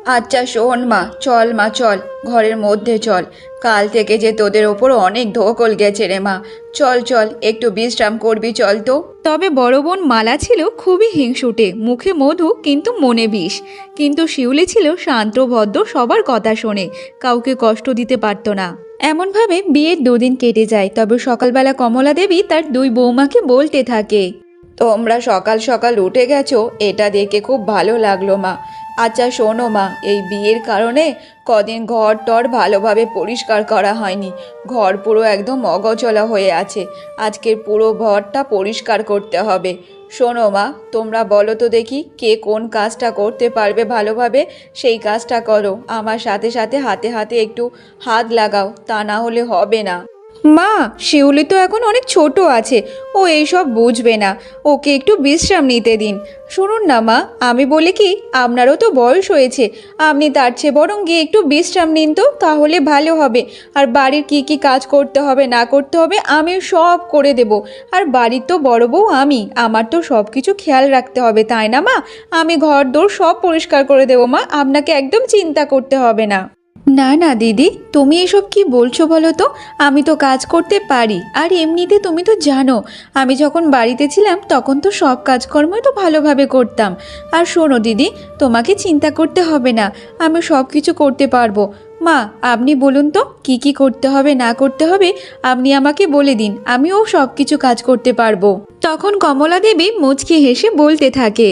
আচ্ছা শোন মা, চল মা চল, ঘরের মধ্যে চল। কাল থেকে যে তোদের ওপর অনেক ধকল গেছে রে মা। চল চল, একটু বিশ্রাম করবি, চল তো। তবে বড় বোন মালা ছিল খুবই হিংসুটে, মুখে মধু কিন্তু মনে বিষ। কিন্তু শিউলি ছিল শান্ত ভদ্র, সবার কথা শোনে, কাউকে কষ্ট দিতে পারতো না। এমনভাবে বিয়ের 2 দিন কেটে যায়। তবে সকালবেলা কমলা দেবী তার 2 বৌমাকে বলতে থাকে, তোমরা সকাল সকাল উঠে গেছো, এটা দেখে খুব ভালো লাগলো মা। আচ্ছা শোনো মা, এই বিয়ের কারণে কদিন ঘর টর ভালোভাবে পরিষ্কার করা হয়নি। ঘর পুরো একদম অগোছালো হয়ে আছে। আজকের পুরো ঘরটা পরিষ্কার করতে হবে। শোনো মা, তোমরা বলো তো দেখি কে কোন কাজটা করতে পারবে ভালোভাবে, সেই কাজটা করো। আমার সাথে সাথে হাতে হাতে একটু হাত লাগাও, তা না হলে হবে না। মা, শিউলি তো এখন অনেক ছোট আছে, ও এইসব বুঝবে না। ওকে একটু বিশ্রাম নিতে দিন। শুনুন না মা, আমি বলি কি, আপনারও তো বয়স হয়েছে, আপনি তার চেয়ে বরং গিয়ে একটু বিশ্রাম নিন তো, তাহলে ভালো হবে। আর বাড়ির কি কি কাজ করতে হবে না করতে হবে আমি সব করে দেব। আর বাড়ির তো বড় বউ আমি, আমার তো সব কিছু খেয়াল রাখতে হবে, তাই না মা? আমি ঘর দোর সব পরিষ্কার করে দেবো মা, আপনাকে একদম চিন্তা করতে হবে না। না না দিদি, তুমি এসব কি বলছো বলো তো? আমি তো কাজ করতে পারি। আর এমনিতে তুমি তো জানো, আমি যখন বাড়িতে ছিলাম তখন তো সব কাজকর্মই তো ভালোভাবে করতাম। আর শোনো দিদি, তোমাকে চিন্তা করতে হবে না, আমি সব কিছু করতে পারবো। মা, আপনি বলুন তো কি কি করতে হবে না করতে হবে, আপনি আমাকে বলে দিন, আমিও সব কিছু কাজ করতে পারবো। তখন কমলা দেবী মুচকি হেসে বলতে থাকে,